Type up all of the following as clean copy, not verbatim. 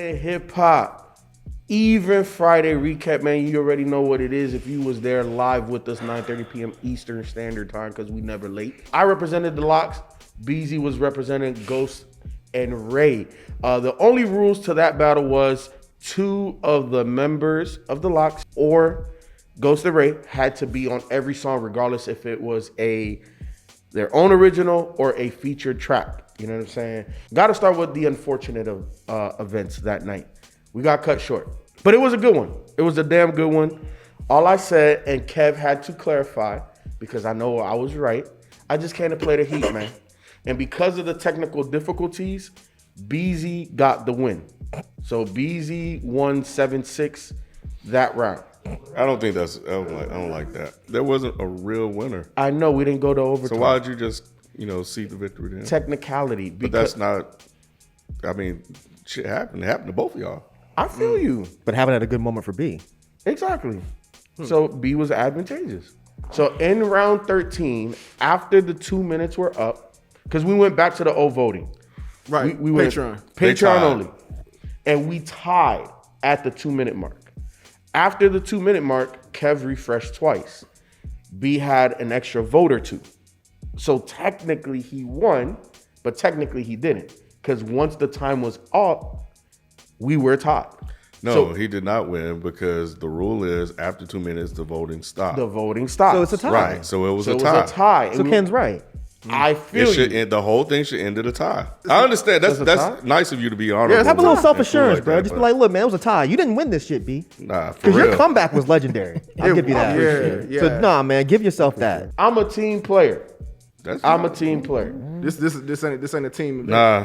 and hip hop. Even Friday recap, man. You already know what it is if you was there live with us, 9:30 p.m. Eastern Standard Time, because we never late. I represented the Locks. Beezy was representing Ghost and Ray. The only rules to that battle was 2 of the members of the Locks or Ghost and Ray had to be on every song, regardless if it was their own original or a featured track. You know what I'm saying? Got to start with the unfortunate events that night. We got cut short, but it was a good one. It was a damn good one. All I said, and Kev had to clarify because I know I was right. I just can't play the heat, man. And because of the technical difficulties, Beezy got the win. So Beezy won 7-6 that round. I don't think that's. I don't like that. There wasn't a real winner. I know we didn't go to overtime. So why did you just see the victory then? Technicality. But that's not. I mean, shit happened. It happened to both of y'all. I feel you. But having at a good moment for B. Exactly. So B was advantageous. So in round 13, after the 2 minutes were up, because we went back to the O voting. Right. We went Patreon only. And we tied at the 2 minute mark. After the 2 minute mark, Kev refreshed twice. B had an extra vote or 2. So technically he won, but technically he didn't. Because once the time was up, we were tied. No, he did not win because the rule is after 2 minutes, the voting stopped. The voting stopped. So it's a tie. Right. So it was a tie. So Ken's right. I feel you. The whole thing should end in a tie. I understand. That's nice of you to be honorable. Yeah, have a little self-assurance, like bro. that, Just be like, look, man, it was a tie. You didn't win this shit, B. Nah, for Because real. your comeback was legendary. I'll give you that. Yeah. So, nah, man, give yourself that. I'm a team player. I'm a team player. This ain't a team. Nah.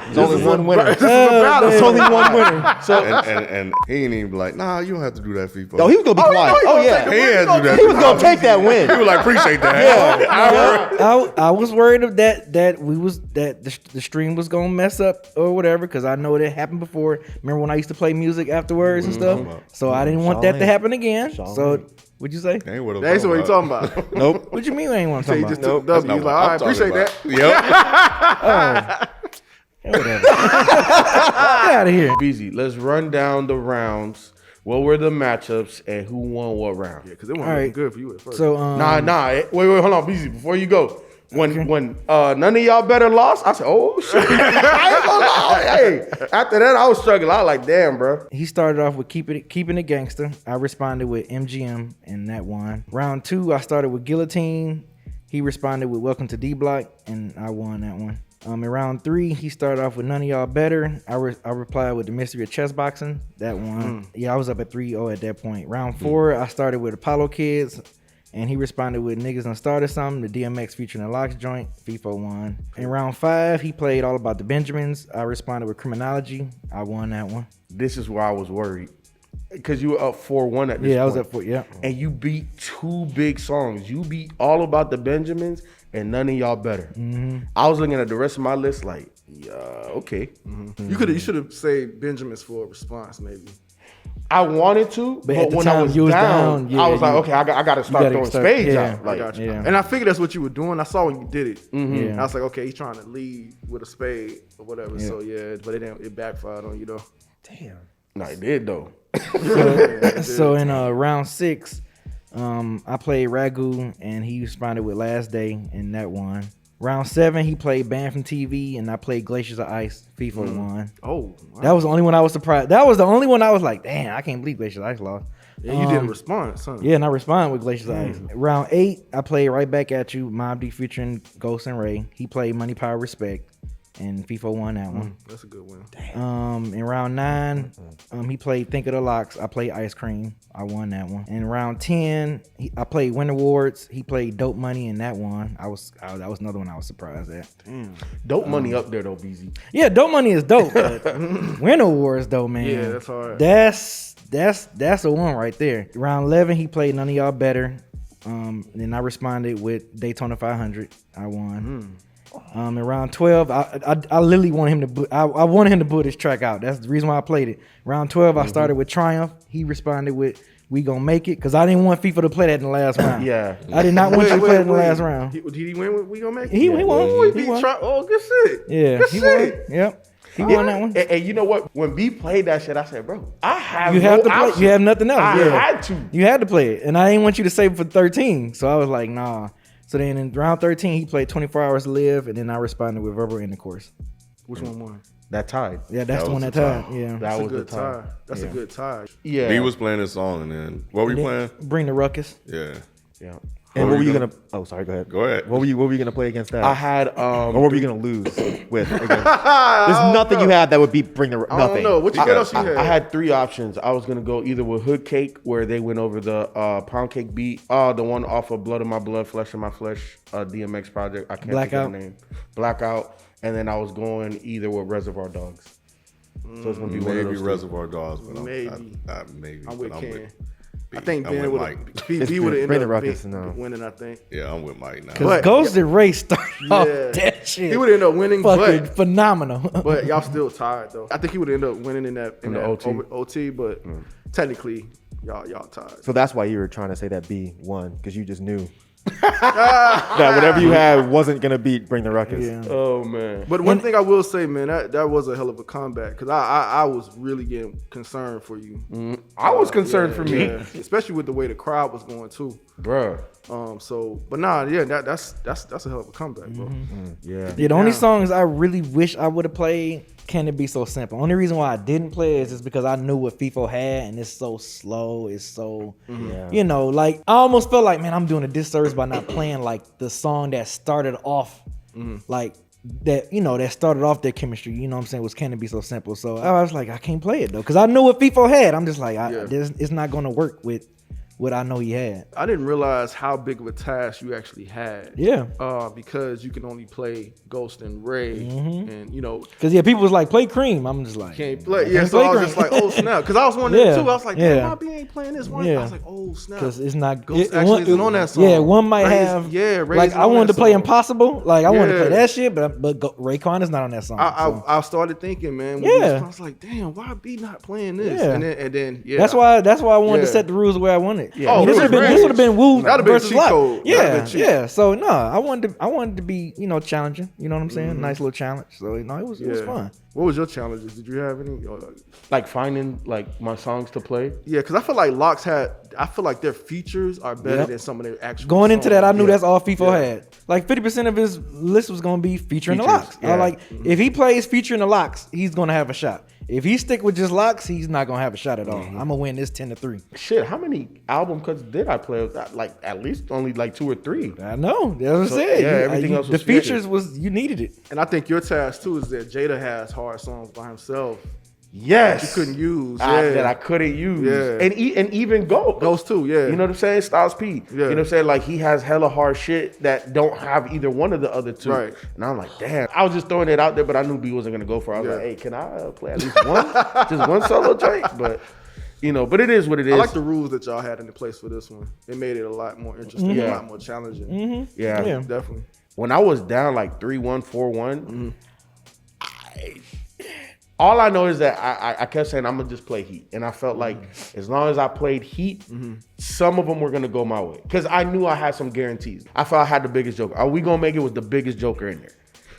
There's only one winner. This is a battle. There's only one winner. So and he ain't even like, nah, you don't have to do that, Feefo. No, he was gonna be quiet. he gonna Yeah, take He had to do that. he was gonna take that win. He was like, appreciate that. I was worried of that the stream was gonna mess up or whatever because I know it happened before. Remember when I used to play music afterwards and stuff? So I didn't want that to happen again. So what'd you say? Ain't what I'm That's what talking you talking about. Nope. What you mean I ain't want to So talk you about? just took W. He's like, all right, appreciate that. Yep. Whatever. Get out of here. Beezy, let's run down the rounds. What were the matchups and who won what round? Yeah, because it wasn't All right. good for you at first. So Nah. Wait, hold on, Beezy. Before you go, when none of y'all better lost, I said, oh shit. I ain't gonna lie. Hey, after that, I was struggling. I was like, damn, bro. he started off with keeping it gangster. I responded with MGM and that won. Round 2, I started with Guillotine. He responded with Welcome to D Block and I won that one. In round 3, he started off with None of Y'all Better. I replied with The Mystery of Chess Boxing. That one. Yeah, I was up at 3-0 at that point. Round 4, I started with Apollo Kids. And he responded with Niggas Done Started Something. The DMX featuring the Locks joint. Feefo won. In round 5, he played All About the Benjamins. I responded with Criminology. I won that one. This is where I was worried. Because you were up 4-1 at this Yeah, I was point. up for yeah. And you beat 2 big songs. You beat All About the Benjamins and None of Y'all Better. I was looking at the rest of my list like, yeah, okay. You should have saved Benjamin's for a response, maybe. I wanted to, But at the when I time was you was down, down, I was yeah, like, okay, I got to start gotta throwing start- spades yeah. out. Like, I got you. Yeah. And I figured that's what you were doing. I saw when you did it. Yeah. I was like, okay, he's trying to lead with a spade or whatever. So yeah, but it backfired on you though. Damn. no, it did though. So in round 6, I played Ragu and he responded with Last Day and that won. Round 7, he played Banned from TV and I played Glaciers of Ice. Feefo won. Oh, wow. That was the only one I was surprised. That was the only one I was like, damn, I can't believe Glaciers of Ice lost. Yeah, you did a response, huh? Yeah, and I responded with Glaciers of Ice. Round 8, I played Right Back at You, Mobb Deep featuring Ghost and Ray. He played Money, Power, Respect, and Feefo won that one. That's a good win. In round 9, he played Think of the Locks. I played Ice Cream. I won that one. In round 10, I played Win Awards. He played Dope Money, and that one. That was another one I was surprised at. Dope money up there though, Beezy. Yeah, Dope Money is dope. But Win Awards though, man. Yeah, that's hard. That's the one right there. Round 11, he played None of Y'all Better. Then I responded with Daytona 500. I won. In round 12, I literally wanted him to. I wanted him to put his track out. That's the reason why I played it. Round 12, I started with Triumph. He responded with We Gon' Make It because I didn't want FIFA to play that in the last round. Yeah. I did not want you to play that in the last round. Did he win? We gonna make it? He won. Oh, He he won. won. Oh, good shit. Yeah, Good he shit. won. Yep. He won that one. And you know what? When B played that shit, I said, bro, I have You have no to play. option. You have nothing else. I Yeah. had to. You had to play it, and I didn't want you to save it for 13. So I was like, nah. So then in round 13, he played 24 Hours to Live, and then I responded with Verbal Intercourse. Which one won? That tied. Yeah, that's That the one was that the tied. tie. Yeah. That That's a was the good tie. tie. That's a Yeah. good tie. Yeah. B was playing his song, and then what were you playing? Bring the Ruckus. Yeah. Yeah. And What what were you gonna- gonna? Oh, sorry. Go ahead. Go ahead. What were you gonna play against that? I had or what were you gonna lose with? Against? There's nothing you had that would beat Bring the I nothing. don't know. What else you had? I had 3 options. I was gonna go either with Hood Cake, where they went over the Pound Cake beat, the one off of Blood of My Blood, Flesh of My Flesh, DMX project. I can't Blackout. think of the name. Blackout. And then I was going either with Reservoir Dogs. So it's gonna be one of Maybe those Reservoir Dogs, but Maybe. maybe. I'm with but Ken. B. I think I'm Ben with would Myke. have. B would have Bring ended the up Ruckus, no. winning. I think. Yeah, I'm with Myke now. Because But- Ghost and Ray started off Yeah. that shit. He would end up winning, fucking but phenomenal. y'all still tied though. I think he would end up winning in the the OT. OT, but technically y'all tied. So that's why you were trying to say that B won because you just knew that whatever you had wasn't gonna beat Bring the Ruckus. Yeah. Oh man. But one thing I will say, man, that was a hell of a comeback because I was really getting concerned for you. I was concerned for me. Yeah. Especially with the way the crowd was going too. Bruh. But nah, yeah, that's a hell of a comeback, bro. Yeah. Yeah, the only songs I really wish I would have played, Can It Be So Simple? Only reason why I didn't play it is just because I knew what Feefo had, and it's so slow. It's so, you know, like I almost felt like, man, I'm doing a disservice by not playing like the song that started off, like that, you know, that started off their chemistry. You know what I'm saying? Was Can It Be So Simple? So I was like, I can't play it though, because I knew what Feefo had. I'm just like, it's not going to work with what I know he had. I didn't realize how big of a task you actually had. Yeah. Because you can only play Ghost and Ray, and you know Because yeah, people was like, play Cream. I'm just like, can't play. I Yeah, can't so play I was Cream. just like, oh snap, because I was wondering Yeah, too. I was like, yeah. damn, Bobby ain't playing this one. Yeah. I was like, oh snap, Because it's not Ghost it- actually one- isn't on that song. Yeah, one might Ray is- have. yeah, Ray like isn't I on wanted to that play song. Impossible. Like I wanted to Yeah. play that shit, but Raekwon is not on that song. so. I started thinking, man. When Yeah. I was like, damn, why B not playing this? Yeah. And then yeah, That's why I wanted to Yeah. set the rules the way I wanted. Yeah. I mean, Oh, this would have been rules Wu That'd have been versus cheat Lock. code. That'd Yeah, have been cheat. yeah. So no, I wanted to be, you know, challenging. You know what I'm saying? Nice little challenge. So you know, it was fun. What was your challenges? Did you have any? Like finding like my songs to play. Yeah, because I feel like Locks had. I feel like their features are better Yep. than some of their actual. Going into that, I knew songs. that's all Feefo Yeah. had. Like 50% of his list was gonna be featuring the Features, Locks. yeah. I like if he plays featuring the Locks, he's gonna have a shot. If he stick with just Locks, he's not gonna have a shot at all. I'm gonna win this 10-3. Shit, how many album cuts did I play? Like at least only like 2 or 3. I know. That's what I So, said. yeah, everything else the was features was you needed it. And I think your task too is that Jada has hard songs by himself. Yes. You couldn't use. That I couldn't use. Yeah. And even Ghost. Ghost too, yeah. You know what I'm saying? Styles P. Yeah. You know what I'm saying? Like he has hella hard shit that don't have either one of the other two. Right. And I'm like, damn. I was just throwing it out there, but I knew B wasn't gonna go for it. I was Yeah. like, hey, can I play at least one? Just one solo joint? But you know, but it is what it is. I like the rules that y'all had in place for this one. It made it a lot more interesting, a Yeah. lot more challenging. yeah. Yeah. Definitely. When I was down like 3-1, 4-1, all I know is that I kept saying I'm gonna just play Heat, and I felt like as long as I played Heat, some of them were gonna go my way because I knew I had some guarantees. I felt I had the biggest joker. Are we gonna make it with the biggest joker in there?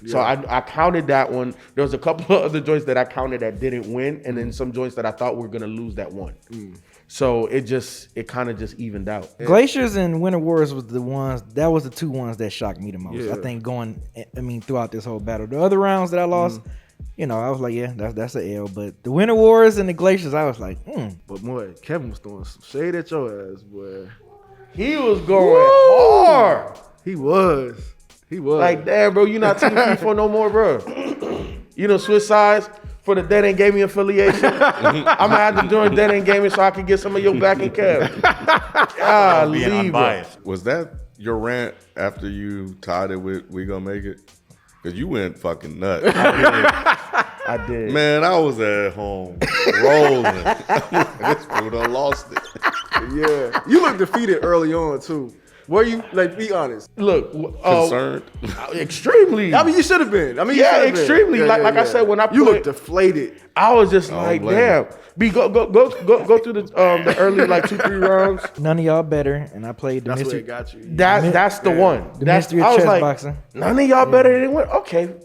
So I counted that one. There was a couple of other joints that I counted that didn't win, and then some joints that I thought were gonna lose that won. So it kind of just evened out. Glaciers and Winter Wars was that was the two ones that shocked me the most. Yeah. I think throughout this whole battle. The other rounds that I lost, you know, I was like, yeah, that's an L. But the Winter Wars and the Glaciers, I was like, But boy, Kevin was throwing some shade at your ass, boy. He was going hard. He was. Like, damn, bro, you not Team Feefo no more, bro. You know, switch sides for the Dead End Gaming affiliation. I'm gonna have to join Dead End Gaming so I can get some of your back and Kev. Being Bro. unbiased. Was that your rant after you tied it with We Gonna Make It? Because you went fucking nuts. I did. Man, I was at home rolling. This fool done lost it. Yeah. You looked defeated early on too. Were you like? Be honest. Look, Concerned. extremely. I mean, you should have been. I mean, you Yeah, should have been. extremely. Like I said, when I you played- look deflated. I was just don't like, blame damn. Go through the early like 2-3 rounds. None of y'all better, and I played the That's mystery. what got you. That's the one. The That's mystery of I was chess like, boxing. none of y'all better than what? Okay.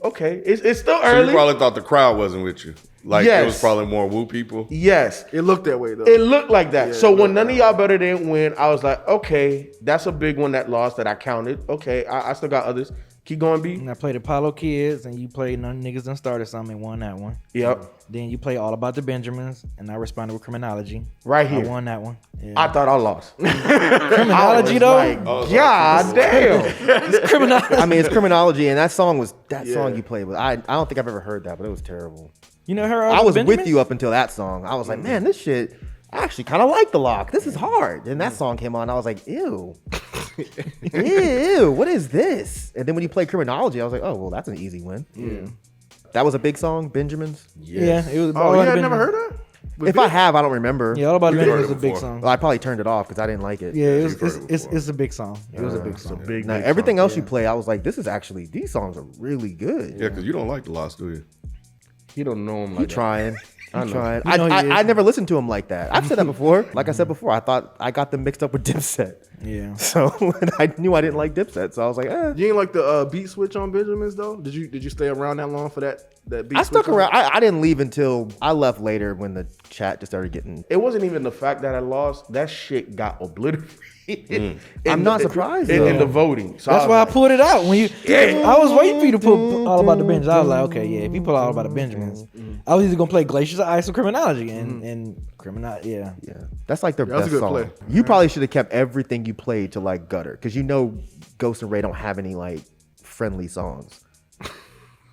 It's still So you early. probably thought the crowd wasn't with you. Like it Yes. was probably more Wu people. Yes. It looked that way though. It looked like that. Yeah, So it when looked none of y'all better didn't win, I was like, okay, that's a big one that lost that I counted. Okay, I still got others. Keep going, B. And I played Apollo Kids, and you played None Niggas Done Started Something and won that one. Yep. Then you played All About the Benjamins, and I responded with Criminology. Right here. I won that one. Yeah. I thought I lost. Criminology, I though? was like, God damn. Criminology. I mean, it's criminology, and that song you played with. I don't think I've ever heard that, but it was terrible. You know her? I was with you up until that song. I was like, man, this shit. I actually kind of like the lock. This is hard. And that song came on. I was like, ew. Ew, what is this? And then when you play Criminology, I was like, oh, well, that's an easy win. Yeah. That was a big song, Benjamin's. Yeah, it was. Oh, you had never heard that? If I have, I don't remember. Yeah, All About the You've heard Benjamins it is a big before. song. Well, I probably turned it off because I didn't like it. Yeah, You've heard it before. it's a big song. It was a big song. Big Everything song. else you play, I was like, these songs are really good. Yeah, because you don't like the lost, do you? You don't know him like You that. trying. I'm trying. You know he is. I never listened to him like that. I've said that before. Like I said before, I thought I got them mixed up with Dipset. Yeah. So I knew I didn't like Dipset. So I was like, You ain't like the beat switch on Benjamin's though? Did you stay around that long for that beat I stuck switch on? around. I didn't leave until I left later when the chat just started getting. It wasn't even the fact that I lost. That shit got obliterated. I'm not surprised, in though. the voting. So That's I why I was pulled it out when you. I was waiting for you to put All About the Benjamins. I was like, okay, yeah. If you put All About the Benjamins, I was either gonna play Glaciers of Ice or Criminology, and Criminology. Yeah. Yeah, that's like their That's a best good song. play. You probably should have kept everything you played to like gutter because you know Ghost and Ray don't have any like friendly songs.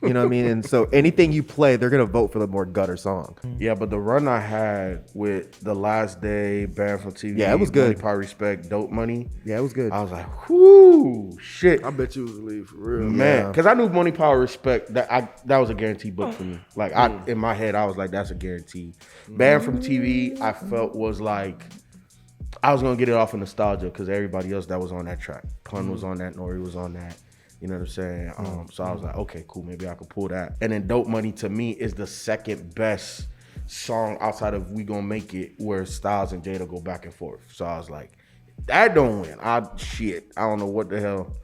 You know what I mean? And so anything you play, they're gonna vote for the more gutter song. Yeah, but the run I had with The Last Day, Banned from TV, Yeah, it was good. Money, Power, Respect, Dope Money. Yeah, it was good. I was like, whoo, shit. I bet you was relieved for real. Man, because I knew Money, Power, Respect, that was a guaranteed book for me. Like, in my head, I was like, that's a guarantee. Banned from TV, I felt was like, I was going to get it off of nostalgia because everybody else that was on that track. Pun was on that, Nori was on that. You know what I'm saying? So I was like, okay, cool, maybe I could pull that. And then Dope Money to me is the second best song outside of We Gonna Make It where Styles and Jada go back and forth. So I was like, that don't win. I don't know what the hell.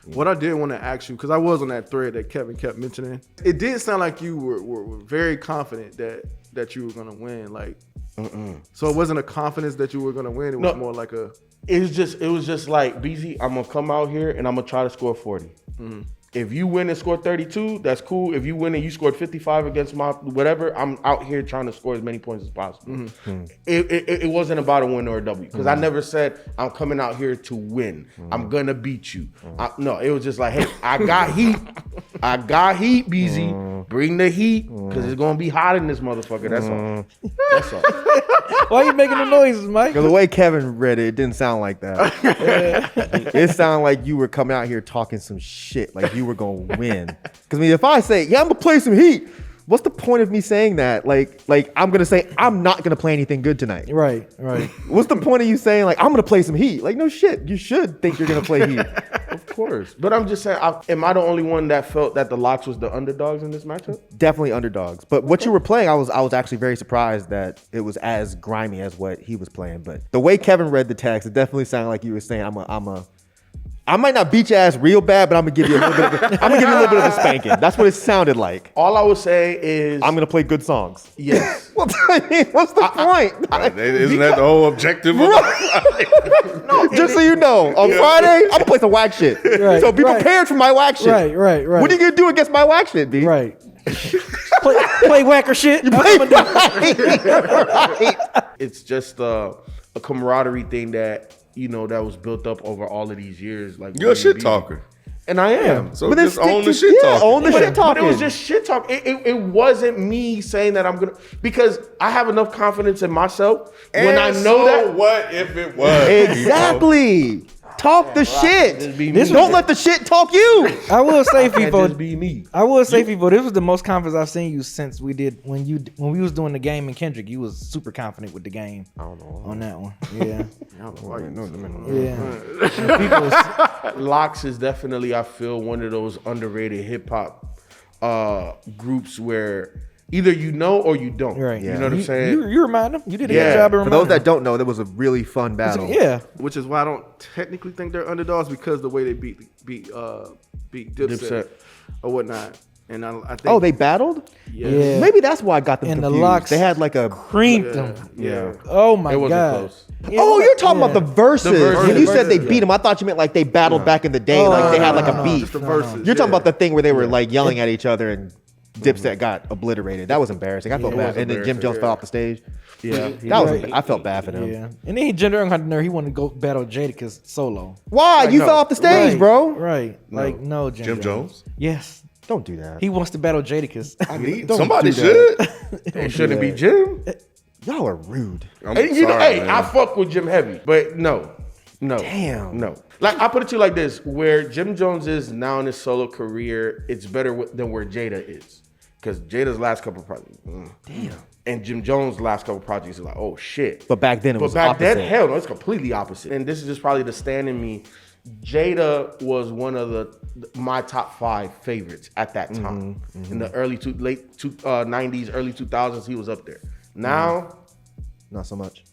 What I did want to ask you, because I was on that thread that Kevin kept mentioning, it did sound like you were very confident that you were gonna win. Like, so it wasn't a confidence that you were gonna win. It was more like a. It was just like, Beezy, I'm gonna come out here and I'm gonna try to score 40. If you win and score 32, that's cool. If you win and you scored 55 against my whatever, I'm out here trying to score as many points as possible. It wasn't about a win or a W because I never said I'm coming out here to win. I'm gonna beat you. No, it was just like, hey, I got heat. I got heat, Beezy. Bring the heat because it's gonna be hot in this motherfucker. That's all. That's all. Why are you making the noises, Mike? Because the way Kevin read it didn't sound like that. It sounded like you were coming out here talking some shit, like you were gonna win. Because I mean, if I say, yeah, I'm gonna play some heat, what's the point of me saying that? Like I'm gonna say I'm not gonna play anything good tonight. Right. What's the point of you saying like I'm gonna play some heat? Like no shit, you should think you're gonna play heat. Of course. But I'm just saying, am I the only one that felt that the Locks was the underdogs in this matchup? Definitely underdogs. But what you were playing, I was actually very surprised that it was as grimy as what he was playing. But the way Kevin read the text, it definitely sounded like you were saying I might not beat your ass real bad, but I'm gonna give you a little bit of a spanking. That's what it sounded like. All I would say is I'm gonna play good songs. yes. Well, I mean, what's the point? Isn't that the whole objective? Just so you know, on Friday, I'm gonna play some whack shit. Right, So be right. prepared for my whack shit. Right. What are you gonna do against my whack shit, B? Right. play whacker shit. It's just a camaraderie thing that, that was built up over all of these years. Like You're a shit Beezy. talker. And I am. So But then just own the stick to- shit yeah, talking. own the shit But talking. it was just shit talk. It wasn't me saying that I'm gonna, because I have enough confidence in myself when I know that. What if it was? Exactly. Talk the shit. just be This me. Don't let the shit talk you. I will say, Can't Feefo. just be me. I will say, Feefo. This was the most confidence I've seen you since we did when we was doing the game in Kendrick. You was super confident with the game. I don't know. On that one. Yeah. Yeah. Locks is definitely, I feel, one of those underrated hip hop groups where either you know or you don't. Right. You know what I'm saying? You remind them. You did a Yeah. good job of For reminding those that them. don't know, that was a really fun battle. Yeah. Which is why I don't technically think they're underdogs because the way they beat Dipset Dipset. or whatnot. And I think Oh, they battled? Yeah. Maybe that's why I got them And the confused. Locks They had like a... creamed them. Yeah. Oh my It wasn't god. close. Yeah, Oh, you're talking yeah. about the verses. The verses. When you said they Yeah. beat them, I thought you meant like they battled back in the day, Oh, like they had like no, a no, beef. just the verses. You're talking about the thing where they were like yelling at each other and Dipset got obliterated. That was embarrassing. I felt it bad. was And then Jim embarrassing, Jones fell off the stage. Yeah. That was. I felt bad for them. Yeah. And then he generated on the nerve. He wanted to go battle Jadakiss solo. Why? You no. fell off the stage, Right, bro. Right. Like no, Jim Jones? Yes. Don't do that. He wants to battle Jadakiss. Somebody do should. It shouldn't be Jim. Y'all are rude. I'm Hey, you know, sorry, hey, man. I fuck with Jim heavy, but no. Damn. No. Like, I put it to you like this: where Jim Jones is now in his solo career, it's better than where Jada is, because Jada's last couple projects, damn, and Jim Jones' last couple projects is like, oh shit. But back then it was back opposite. then, hell no, it's completely opposite. And this is just probably the stand in me. Jada was one of my top 5 favorites at that time. In the late 90s, early 2000s, he was up there. Now, Not so much.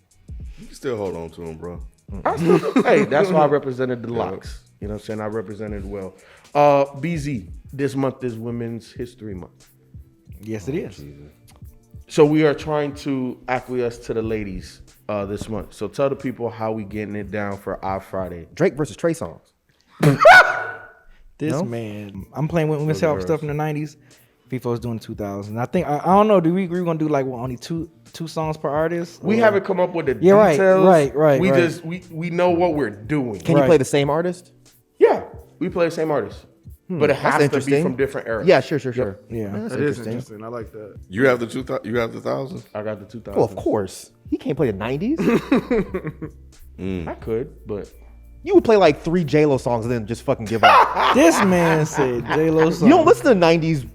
You can still hold on to him, bro. I still, hey, that's why I represented the locks. You know what I'm saying? I represented well. BZ, this month is Women's History Month. Yes, it is. So we are trying to acquiesce to the ladies this month. So tell the people how we getting it down for our Friday. Drake versus Trey Songz. This No? man, I'm playing with women's health stuff in the '90s. FIFO's doing 2000s. I think I don't know. Do we agree we're gonna do like only two songs per artist? We Or- haven't come up with the Yeah, right, details. right, We right. just we know what we're doing. Can you Right. play the same artist? Yeah, we play the same artist, but it has to be interesting. from different eras. Yeah, sure. Yeah. That's That is interesting. I like that. You have the you have the thousands? I got the 2000s. Well, of course. He can't play the 90s. I could, but You would play like 3 J-Lo songs and then just fucking give up. This man said J-Lo song. You don't listen to 90s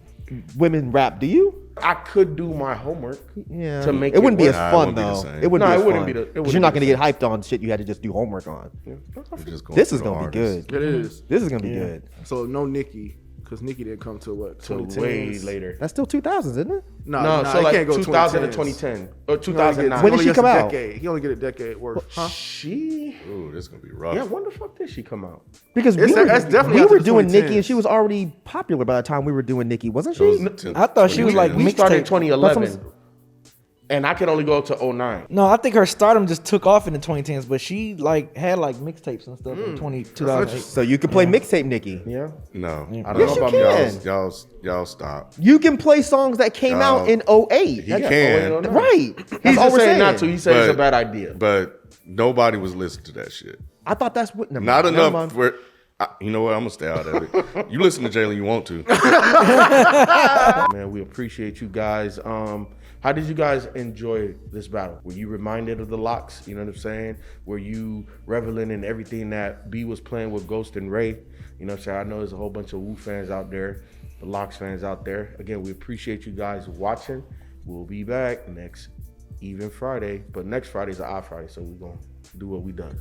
women rap, do you? I could do my homework. Yeah. To make it wouldn't be as Nah, it fun wouldn't be the though. same. It wouldn't No, be as it wouldn't fun. be the- it 'Cause wouldn't you're not be gonna the get hyped on shit you had to just do homework on. We're just going This through is the gonna be artists. good. It is. This is gonna be good. So no Nikki, because Nikki didn't come to what? So 2010s? way later. That's still 2000s, isn't it? No, so it like can't go 2000 to 2010s. 2010 or He only 2009. When did she gets come a out? Decade. He only get a decade worth. Huh? She? Ooh, this is gonna be rough. Yeah, when the fuck did she come out? Because It's- that's definitely we after were the doing 2010s. Nikki and she was already popular by the time we were doing Nikki, wasn't It was she? ten- I thought she was like We started in mixtape. 2011, That's and I can only go to 09. No, I think her stardom just took off in the 2010s, but she like had like mixtapes and stuff in 2008. So you can play mixtape Nikki. Yeah. No. I don't Yes, know you about can. Y'all stop. You can play songs that came out in 08. He can, Right. He's That's all just we're saying saying. not to. He said it's a But- bad idea. but nobody was listening to that shit. I thought that's what. Never Not mind, never enough mind. for. You know what? I'm gonna stay out of it. You listen to Jalen, you want to. Man, we appreciate you guys. How did you guys enjoy this battle? Were you reminded of the locks? You know what I'm saying? Were you reveling in everything that B was playing with Ghost and Ray? You know what I'm saying? I know there's a whole bunch of Wu fans out there, the locks fans out there. Again, we appreciate you guys watching. We'll be back next Even Friday, but next Friday's an odd Friday, so we're gonna do what we does.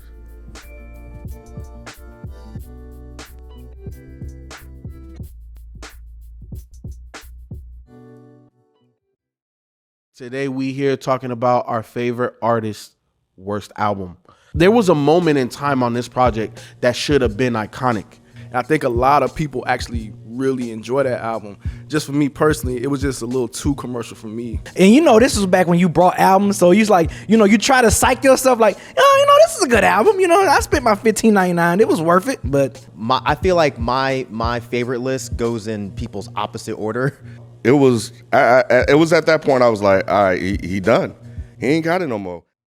Today we here talking about our favorite artist's worst album. There was a moment in time on this project that should have been iconic. And I think a lot of people actually really enjoy that album. Just for me personally, it was just a little too commercial for me. And you know, this was back when you brought albums, so you like, you know, you try to psych yourself like, oh, you know, this is a good album. You know, I spent my $15.99. It was worth it, but I feel like my favorite list goes in people's opposite order. It was. It was at that point I was like, all right, he done. He ain't got it no more.